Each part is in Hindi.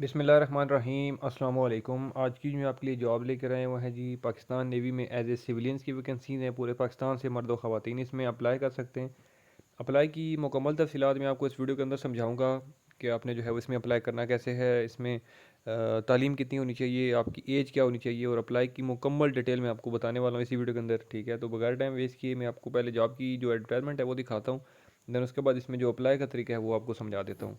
बिस्मिल्लाहिर्रहमानिर्रहीम अस्सलाम वालेकुम। आज की जो मैं आपके लिए जॉब लेकर आए वो है जी पाकिस्तान नेवी में एज ए सिविलियंस की वैकेंसीज़ हैं। पूरे पाकिस्तान से मर्द व ख़वातीन इसमें अप्लाई कर सकते हैं। अप्लाई की मुकम्मल तफसीलात मैं आपको इस वीडियो के अंदर समझाऊंगा कि आपने जो है वो इसमें अप्लाई करना कैसे है, इसमें तालीम कितनी होनी चाहिए, आपकी एज क्या होनी चाहिए, और अप्लाई की मुकम्मल डिटेल मैं आपको बताने वाला हूँ इसी वीडियो के अंदर। ठीक है, तो बगैर टाइम वेस्ट किए मैं आपको पहले जॉब की जो एडवर्टाइजमेंट है वो दिखाता हूँ, दैन उसके बाद इसमें जो अप्लाई का तरीका है वो आपको समझा देता हूँ।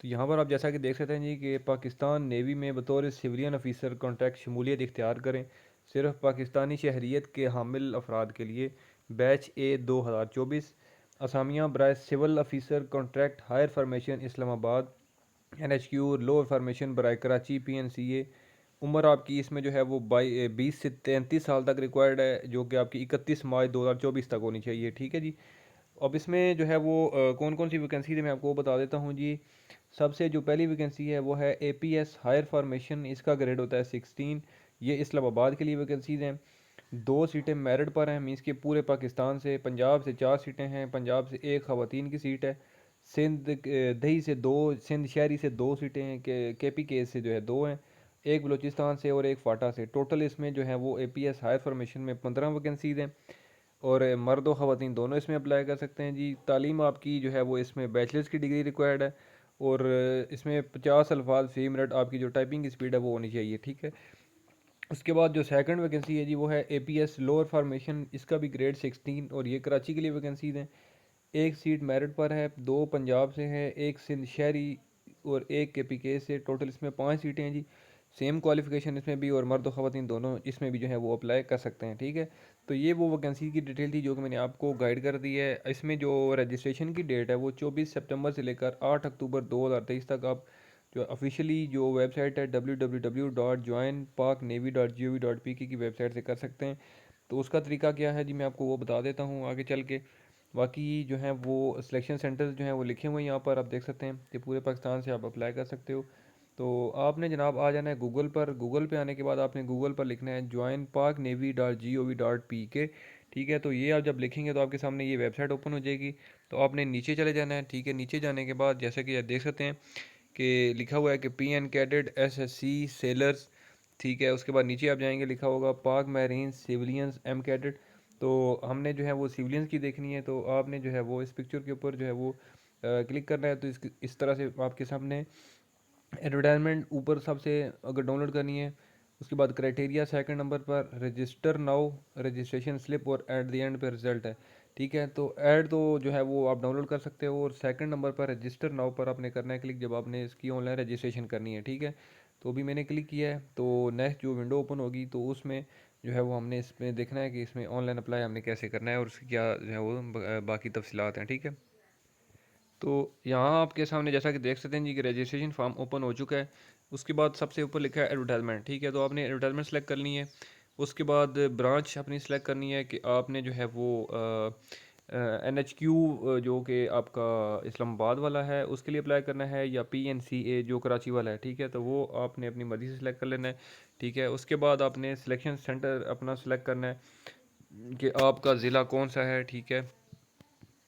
तो यहाँ पर आप जैसा कि देख सकते हैं जी कि पाकिस्तान नेवी में बतौर सिविलियन ऑफिसर कॉन्ट्रैक्ट शमूलियत इख्तियार करें सिर्फ पाकिस्तानी शहरियत के हामिल अफराद के लिए। बैच ए 2024। असामियाँ बराए civil officer contract hire formation Islamabad NHQ लो फार्मेशन बराए कराची PNCA। उम्र आपकी इसमें जो है वो 20 से 33 साल तक रिक्वायर्ड है, जो कि आपकी 31 मार्च 2024 तक होनी चाहिए। ठीक है जी। अब इसमें जो है वो कौन कौन सी वैकेंसी है मैं आपको बता देता हूँ जी। सबसे जो पहली वैकेंसी है वो है APS हायर फार्मेशन, इसका ग्रेड होता है 16। ये इस्लामाबाद के लिए वैकेंसीज़ हैं। 2 सीटें मेरिट पर हैं, मीन्स के पूरे पाकिस्तान से। पंजाब से 4 सीटें हैं, पंजाब से एक ख़वातीन की सीट है। सिंध दही से 2, सिंध शहरी से 2 सीटें हैं, KPK से जो है 2 हैं, एक बलूचिस्तान से और एक फ़ाटा से। टोटल इसमें जो है वो APS हायर फार्मेशन में 15 वैकेंसीज़ हैं, और मर्द व ख़वातीन दोनों इसमें अप्लाई कर सकते हैं जी। तालीम आपकी जो है वो इसमें बैचलर्स की डिग्री रिक्वायर्ड है, और इसमें 50 अल्फाज फ़ी मिनट आपकी जो टाइपिंग की स्पीड है वो होनी चाहिए। ठीक है। उसके बाद जो सेकंड वैकेंसी है जी वो है APS लोअर फार्मेशन, इसका भी ग्रेड 16, और ये कराची के लिए वैकेंसीज हैं। एक सीट मेरिट पर है, 2 पंजाब से है, एक सिंध शहरी और एक KPK से। टोटल इसमें 5 सीटें हैं जी। सेम क्वालिफिकेशन इसमें भी, और मर्द व ख़वातीन दोनों इसमें भी जो है वो अप्लाई कर सकते हैं। ठीक है। तो ये वो वैकेंसी की डिटेल थी जो कि मैंने आपको गाइड कर दी है। इसमें जो रजिस्ट्रेशन की डेट है वो 24 सितंबर से लेकर 8 अक्टूबर 2023 तक आप जो ऑफिशियली जो वेबसाइट है www.joinparknavy.gov.pk की वेबसाइट से कर सकते हैं। तो उसका तरीका क्या है जी मैं आपको वो बता देता हूँ आगे चल के। बाकी जो है वो सिलेक्शन सेंटर्स जो हैं वो लिखे हुए हैं यहाँ पर, आप देख सकते हैं कि पूरे पाकिस्तान से आप अप्लाई कर सकते हो। तो आपने जनाब आ जाना है गूगल पर। गूगल पे आने के बाद आपने गूगल पर लिखना है joinparknavy.gov.pk। ठीक है, तो ये आप जब लिखेंगे तो आपके सामने ये वेबसाइट ओपन हो जाएगी। तो आपने नीचे चले जाना है। ठीक है, नीचे जाने के बाद जैसे कि आप देख सकते हैं कि लिखा हुआ है कि PN कैडेट SSC सेलर्स। ठीक है, उसके बाद नीचे आप जाएंगे, लिखा होगा पाक मैरीन सिविलियंस M कैडेट। तो हमने जो है वो सिविलियंस की देखनी है, तो आपने जो है वो इस पिक्चर के ऊपर जो है वो क्लिक करना है। तो इस तरह से आपके सामने एडवर्टाइजमेंट ऊपर सबसे अगर डाउनलोड करनी है। उसके बाद क्राइटेरिया सेकंड नंबर पर रजिस्टर नाउ रजिस्ट्रेशन स्लिप, और एट द एंड पे रिजल्ट है। ठीक है, तो ऐड तो जो है वो आप डाउनलोड कर सकते हो, और सेकंड नंबर पर रजिस्टर नाउ पर आपने करना है क्लिक जब आपने इसकी ऑनलाइन रजिस्ट्रेशन करनी है। ठीक है, तो अभी मैंने क्लिक किया है, तो नेक्स्ट जो विंडो ओपन होगी तो उसमें जो है वो हमने इसमें देखना है कि इसमें ऑनलाइन अप्लाई हमने कैसे करना है और उसकी क्या जो है वो बाकी तफसीलात हैं। ठीक है, तो यहाँ आपके सामने जैसा कि देख सकते हैं जी कि रजिस्ट्रेशन फॉर्म ओपन हो चुका है। उसके बाद सबसे ऊपर लिखा है एडवर्टाइजमेंट। ठीक है, तो आपने एडवर्टाइजमेंट सेलेक्ट करनी है। उसके बाद ब्रांच अपनी सेलेक्ट करनी है कि आपने जो है वो NHQ जो कि आपका इस्लामाबाद वाला है उसके लिए अप्लाई करना है, या PNCA जो कराची वाला है। ठीक है, तो वो आपने अपनी मर्ज़ी से सिलेक्ट कर लेना है। ठीक है, उसके बाद आपने सिलेक्शन सेंटर अपना सेलेक्ट करना है कि आपका ज़िला कौन सा है। ठीक है,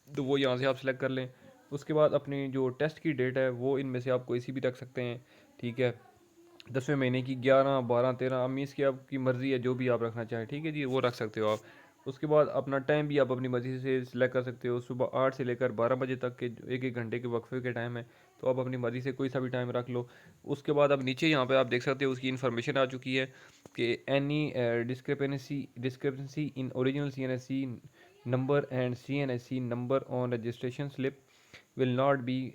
तो वो यहाँ से आप सेलेक्ट कर लें। उसके बाद अपनी जो टेस्ट की डेट है वो इनमें से आप कोई सी भी रख सकते हैं। ठीक है, 10वें महीने की 11 12 13 मीन्स की आपकी मर्ज़ी है जो भी आप रखना चाहें। ठीक है जी, वो रख सकते हो आप। उसके बाद अपना टाइम भी आप अपनी मर्ज़ी से सिलेक्ट कर सकते हो। सुबह 8 से लेकर 12 बजे तक के एक एक घंटे के वक्फे के टाइम है, तो आप अपनी मर्ज़ी से कोई सा भी टाइम रख लो। उसके बाद अब नीचे यहाँ पे आप देख सकते हो उसकी इन्फॉर्मेशन आ चुकी है कि any discrepancy in original CNSC number and CNSC number on registration slip will not be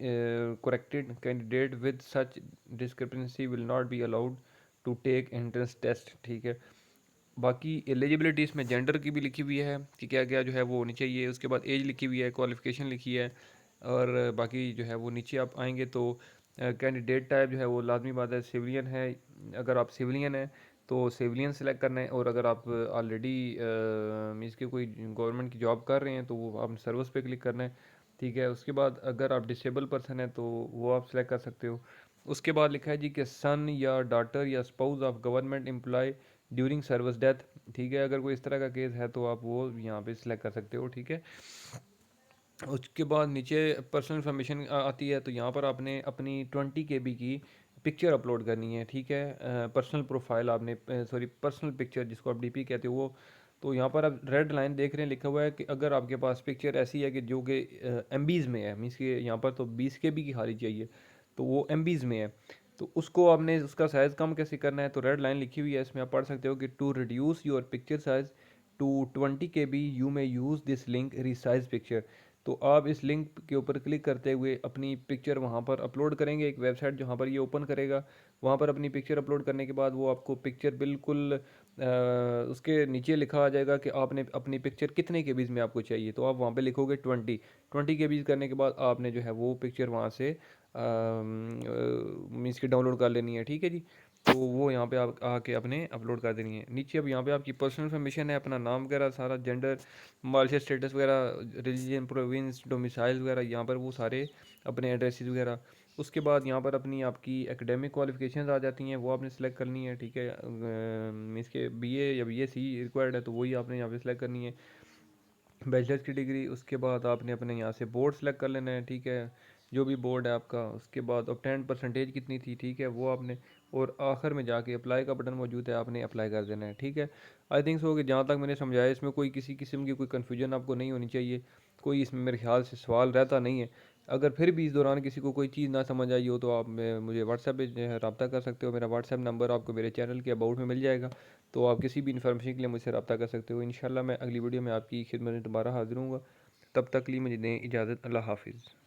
corrected. Candidate with such discrepancy will not be allowed to take entrance test। ठीक है, बाकी एलिजिबिलिटी इसमें जेंडर की भी लिखी हुई है कि क्या क्या जो है वो होनी चाहिए। उसके बाद एज लिखी हुई है, क्वालिफिकेशन लिखी है, और बाकी जो है वो नीचे आप आएंगे तो कैंडिडेट टाइप जो है वो लाजमी बात है सिविलियन है। अगर आप सिविलियन है तो सिविलियन सेलेक्ट करना है, और अगर आप ऑलरेडी मीन्स के कोई गवर्नमेंट की जॉब कर रहे हैं तो वो आप सर्विस पे क्लिक करना है। ठीक है, उसके बाद अगर आप डिसेबल पर्सन है तो वो आप सेलेक्ट कर सकते हो। उसके बाद लिखा है जी कि सन या डॉटर या spouse of government employ during service death. ठीक है, अगर कोई इस तरह का केस है तो आप वो यहाँ पे सिलेक्ट कर सकते हो। ठीक है, उसके बाद नीचे पर्सनल इन्फॉर्मेशन आती है, तो यहाँ पर आपने अपनी 20 KB की पिक्चर अपलोड करनी है, ठीक है। पर्सनल प्रोफाइल आपने, सॉरी पर्सनल पिक्चर जिसको आप डीपी कहते हो वो। तो यहाँ पर आप रेड लाइन देख रहे हैं, लिखा हुआ है कि अगर आपके पास पिक्चर ऐसी है कि जो कि एमबीज़ में है, मीन्स कि यहाँ पर तो 20 KB की खाली चाहिए, तो वो एमबीज़ में है। तो उसको आपने उसका साइज़ कम कैसे करना है, तो रेड लाइन लिखी हुई है, इसमें आप पढ़ सकते हो कि to reduce your picture size to 20 KB you may use this link resize picture. तो आप इस लिंक के ऊपर क्लिक करते हुए अपनी पिक्चर वहाँ पर अपलोड करेंगे, एक वेबसाइट जहाँ पर ये ओपन करेगा। वहाँ पर अपनी पिक्चर अपलोड करने के बाद वो आपको पिक्चर बिल्कुल उसके नीचे लिखा आ जाएगा कि आपने अपनी पिक्चर कितने केबीज़ में आपको चाहिए, तो आप वहाँ पे लिखोगे 20 केबीज़ करने के बाद आपने जो है वो पिक्चर वहाँ से मीन्स की डाउनलोड कर लेनी है, ठीक है जी। तो वो यहाँ पे आप आके अपने अपलोड कर देनी है। नीचे अब यहाँ पे आपकी पर्सनल इन्फॉर्मेशन है, अपना नाम वगैरह सारा, जेंडर, मार्शल स्टेटस वगैरह, रिलीजन, प्रोविंस, डोमिसाइल वगैरह, यहाँ पर वो सारे अपने एड्रेसेस वगैरह। उसके बाद यहाँ पर अपनी आपकी एकेडमिक क्वालिफिकेशंस आ जाती हैं, वो आपने सेलेक्ट करनी है, ठीक है। मीन्स के बीए या बीएससी रिक्वायर्ड है तो वही आपने यहाँ पे सेलेक्ट करनी है, बैचलर्स की डिग्री। उसके बाद आपने अपने यहाँ से बोर्ड सेलेक्ट कर लेना है, ठीक है, जो भी बोर्ड है आपका। उसके बाद ऑब्टेन्ड परसेंटेज कितनी थी, ठीक है, वो आपने, और आखिर में जाके अप्लाई का बटन मौजूद है, आपने अप्लाई कर देना है, ठीक है। आई थिंक सो कि जहाँ तक मैंने समझाया इसमें कोई किसी किस्म की कोई कन्फ्यूजन आपको नहीं होनी चाहिए, कोई इसमें मेरे ख्याल से सवाल रहता नहीं है। अगर फिर भी इस दौरान किसी को कोई चीज़ ना समझ आई हो तो आप मुझे व्हाट्सएप पे जो है रब्ता कर सकते हो। मेरा व्हाट्सएप नंबर आपको मेरे चैनल के अबाउट में मिल जाएगा, तो आप किसी भी इन्फॉर्मेशन के लिए मुझसे रब्ता कर सकते हो। इंशाल्लाह मैं अगली वीडियो में आपकी खिदमत में दोबारा हाजिर हूँगा। तब तक के लिए मुझे दें इजाज़त। अल्लाह हाफिज़।